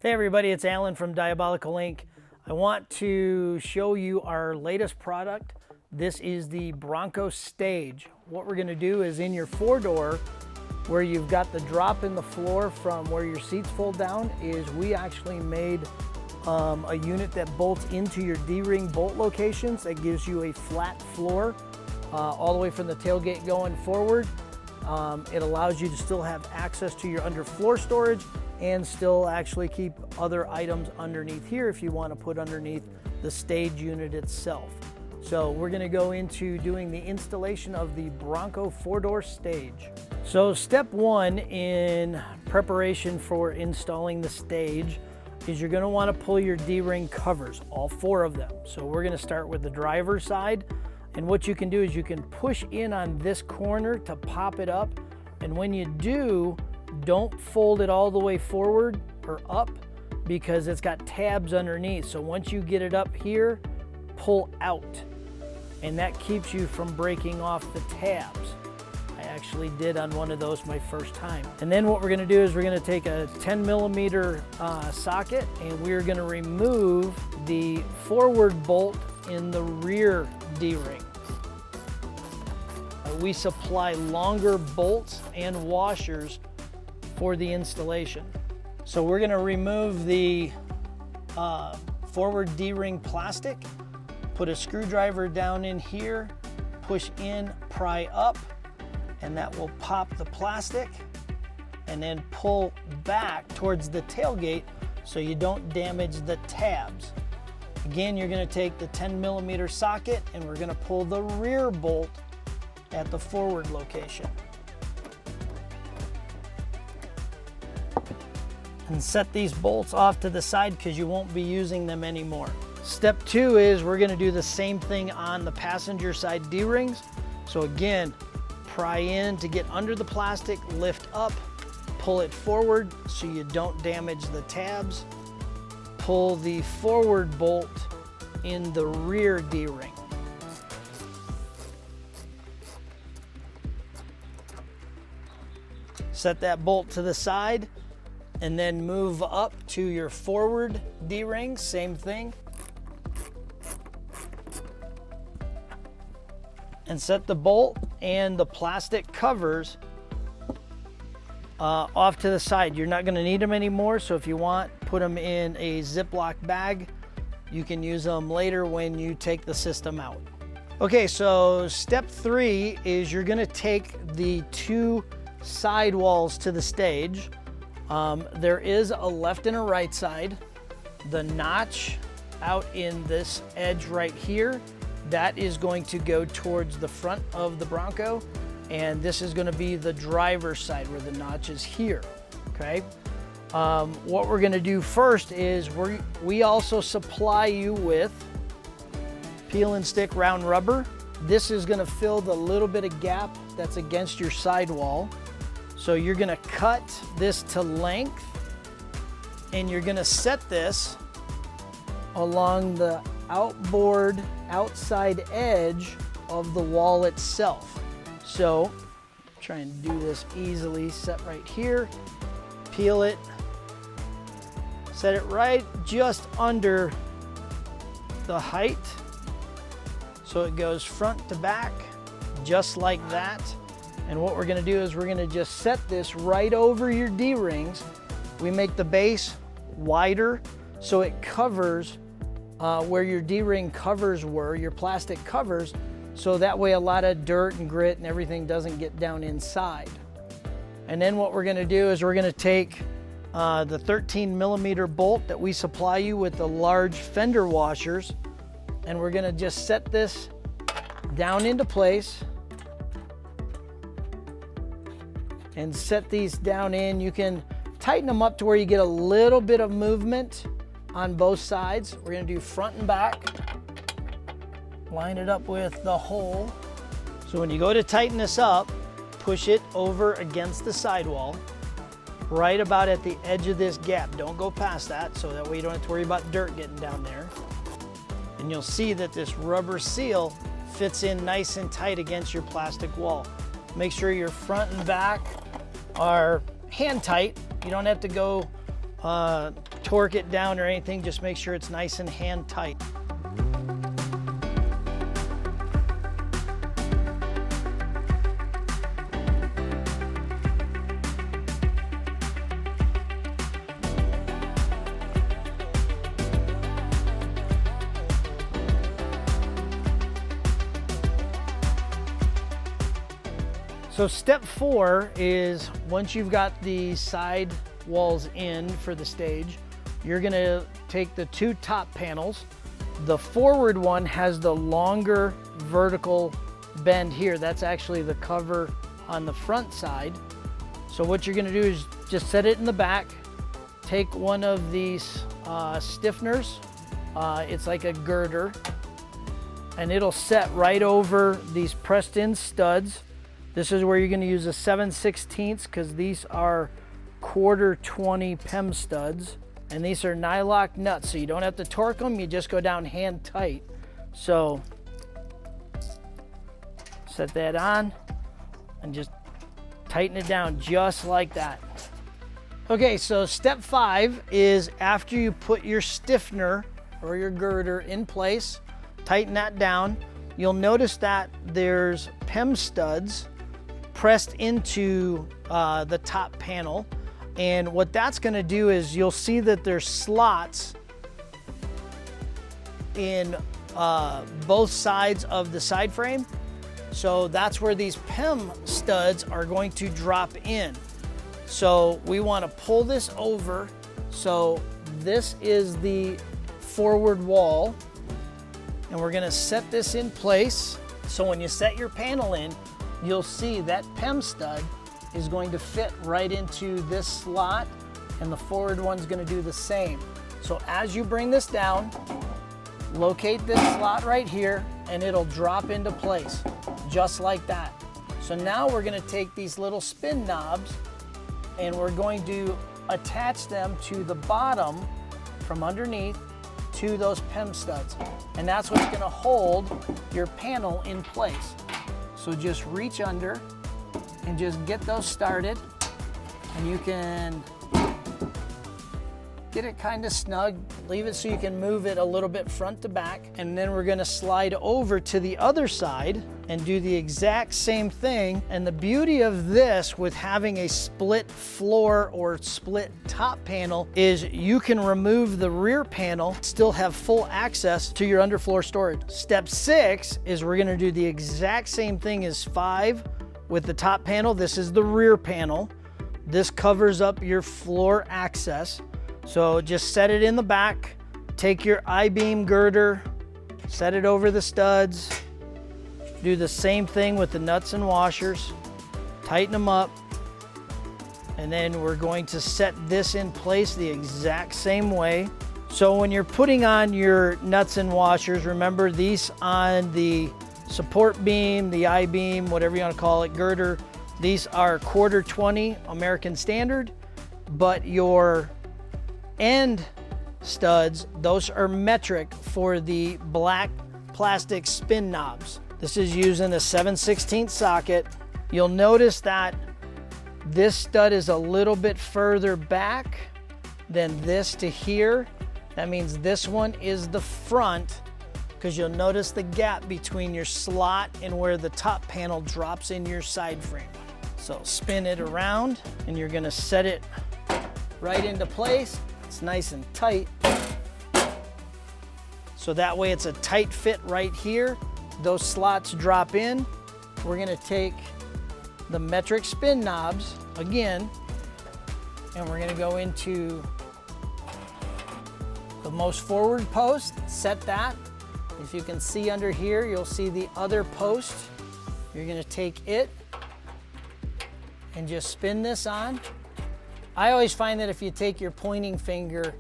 Hey everybody, it's Alan from Diabolical Inc. I want to show you our latest product. This is the Bronco Stage. What we're going to do is in your four-door, where you've got the drop in the floor from where your seats fold down, is we actually made a unit that bolts into your D-ring bolt locations that gives you a flat floor all the way from the tailgate going forward. It allows you to still have access to your underfloor storage and still actually keep other items underneath here if you want to put underneath the stage unit itself. So we're going to go into doing the installation of the Bronco four-door stage. So step one in preparation for installing the stage is you're going to want to pull your D-ring covers, all four of them. So we're going to start with the driver's side, and what you can do is you can push in on this corner to pop it up, and when you do, don't fold it all the way forward or up because it's got tabs underneath. So once you get it up here, pull out, and that keeps you from breaking off the tabs. I actually did on one of those my first time. And then what we're going to do is we're going to take a 10mm socket, and we're going to remove the forward bolt in the rear D-ring. We supply longer bolts and washers for the installation. So we're going to remove the forward D-ring plastic, put a screwdriver down in here, push in, pry up, and that will pop the plastic, and then pull back towards the tailgate so you don't damage the tabs. Again, you're going to take the 10mm socket, and we're going to pull the rear bolt at the forward location. And set these bolts off to the side because you won't be using them anymore. Step two is we're going to do the same thing on the passenger side D-rings. So again, pry in to get under the plastic, lift up, pull it forward so you don't damage the tabs. Pull the forward bolt in the rear D-ring. Set that bolt to the side, and then move up to your forward D-ring, same thing. And set the bolt and the plastic covers off to the side. You're not gonna need them anymore, so if you want, put them in a Ziploc bag. You can use them later when you take the system out. Okay, so step three is you're gonna take the two side walls to the stage. There is a left and a right side. The notch out in this edge right here, that is going to go towards the front of the Bronco, and this is going to be the driver's side where the notch is here, okay? What we're going to do first is we also supply you with peel and stick round rubber. This is going to fill the little bit of gap that's against your sidewall. So you're going to cut this to length, and you're going to set this along the outboard outside edge of the wall itself. So try and do this easily. Set right here, peel it, set it right just under the height so it goes front to back just like that. And what we're going to do is we're going to just set this right over your D-rings. We make the base wider so it covers where your D-ring covers were, your plastic covers, so that way a lot of dirt and grit and everything doesn't get down inside. And then what we're going to do is we're going to take the 13mm bolt that we supply you with the large fender washers, and we're going to just set this down into place and set these down in. You can tighten them up to where you get a little bit of movement on both sides. We're going to do front and back. Line it up with the hole. So when you go to tighten this up, push it over against the sidewall, right about at the edge of this gap. Don't go past that, so that way you don't have to worry about dirt getting down there. And you'll see that this rubber seal fits in nice and tight against your plastic wall. Make sure your front and back are hand tight. You don't have to go torque it down or anything, just make sure it's nice and hand tight. So step 4 is, once you've got the side walls in for the stage, you're gonna take the 2 top panels. The forward one has the longer vertical bend here. That's actually the cover on the front side. So what you're gonna do is just set it in the back, take one of these stiffeners, it's like a girder, and it'll set right over these pressed in studs. This is where you're going to use a 7/16 because these are 1/4 20 PEM studs, and these are nylock nuts, so you don't have to torque them, you just go down hand tight. So set that on and just tighten it down just like that. Okay, so step 5 is, after you put your stiffener or your girder in place, tighten that down, you'll notice that there's PEM studs pressed into the top panel. And what that's gonna do is, you'll see that there's slots in both sides of the side frame. So that's where these PEM studs are going to drop in. So we wanna pull this over. So this is the forward wall, and we're gonna set this in place. So when you set your panel in, you'll see that PEM stud is going to fit right into this slot, and the forward one's going to do the same. So as you bring this down, locate this slot right here, and it'll drop into place just like that. So now we're going to take these little spin knobs, and we're going to attach them to the bottom from underneath to those PEM studs, and that's what's going to hold your panel in place. So just reach under and just get those started, and you can get it kind of snug, leave it so you can move it a little bit front to back, and then we're gonna slide over to the other side and do the exact same thing. And the beauty of this, with having a split floor or split top panel, is you can remove the rear panel, still have full access to your underfloor storage. Step 6 is, we're gonna do the exact same thing as 5 with the top panel. This is the rear panel. This covers up your floor access. So just set it in the back, take your I-beam girder, set it over the studs, do the same thing with the nuts and washers, tighten them up, and then we're going to set this in place the exact same way. So when you're putting on your nuts and washers, remember these on the support beam, the I-beam, whatever you want to call it, girder, these are 1/4 20 American Standard, but your end studs, those are metric for the black plastic spin knobs. This is using a 7/16 socket. You'll notice that this stud is a little bit further back than this to here. That means this one is the front, because you'll notice the gap between your slot and where the top panel drops in your side frame. So spin it around, and you're gonna set it right into place. It's nice and tight. So that way it's a tight fit right here. Those slots drop in. We're gonna take the metric spin knobs again, and we're gonna go into the most forward post, set that. If you can see under here, you'll see the other post. You're gonna take it and just spin this on. I always find that if you take your pointing finger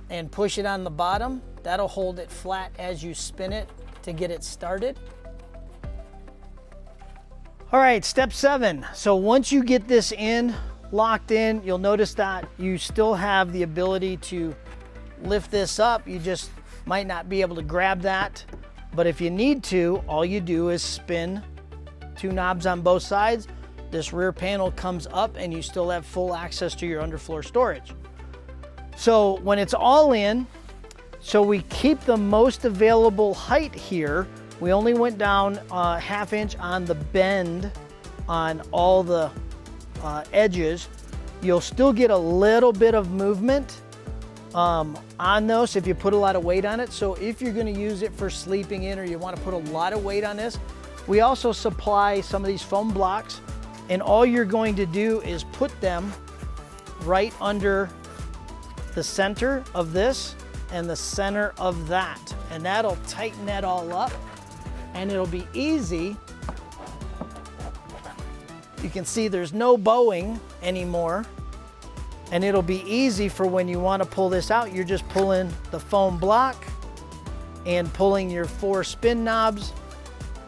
and push it on the bottom, that'll hold it flat as you spin it to get it started. All right, step 7. So once you get this in, locked in, you'll notice that you still have the ability to lift this up. You just might not be able to grab that, but if you need to, all you do is spin 2 knobs on both sides. This rear panel comes up, and you still have full access to your underfloor storage. So when it's all in, so we keep the most available height here. We only went down a ½ inch on the bend on all the edges. You'll still get a little bit of movement on those if you put a lot of weight on it. So if you're going to use it for sleeping in, or you want to put a lot of weight on this, we also supply some of these foam blocks, and all you're going to do is put them right under the center of this and the center of that, and that'll tighten that all up, and it'll be easy. You can see there's no bowing anymore, and it'll be easy for when you want to pull this out. You're just pulling the foam block and pulling your 4 spin knobs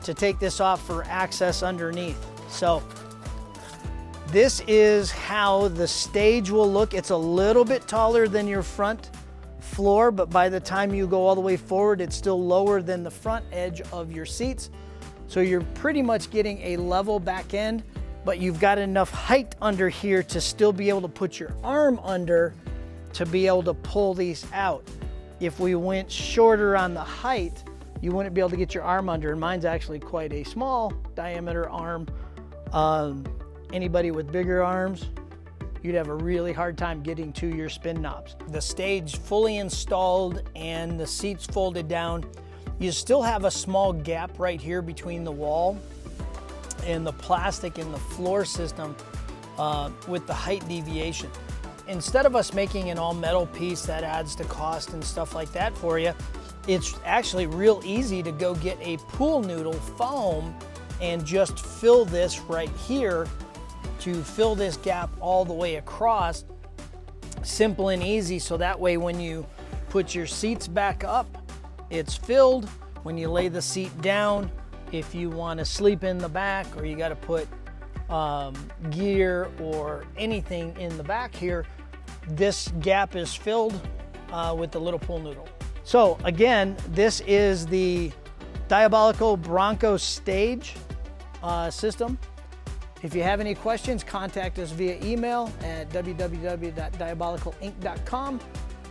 to take this off for access underneath. So this is how the stage will look. It's a little bit taller than your front floor, but by the time you go all the way forward, it's still lower than the front edge of your seats. So you're pretty much getting a level back end, but you've got enough height under here to still be able to put your arm under to be able to pull these out. If we went shorter on the height, you wouldn't be able to get your arm under, and mine's actually quite a small diameter arm. Anybody with bigger arms, you'd have a really hard time getting to your spin knobs. The stage fully installed and the seats folded down, you still have a small gap right here between the wall and the plastic in the floor system with the height deviation. Instead of us making an all metal piece that adds to cost and stuff like that for you, it's actually real easy to go get a pool noodle foam and just fill this right here to fill this gap all the way across. Simple and easy, so that way when you put your seats back up, it's filled. When you lay the seat down, if you want to sleep in the back, or you got to put gear or anything in the back here, this gap is filled with the little pool noodle. So again, this is the Diabolical Bronco Stage system. If you have any questions, contact us via email at www.diabolicalinc.com,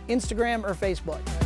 Instagram, or Facebook.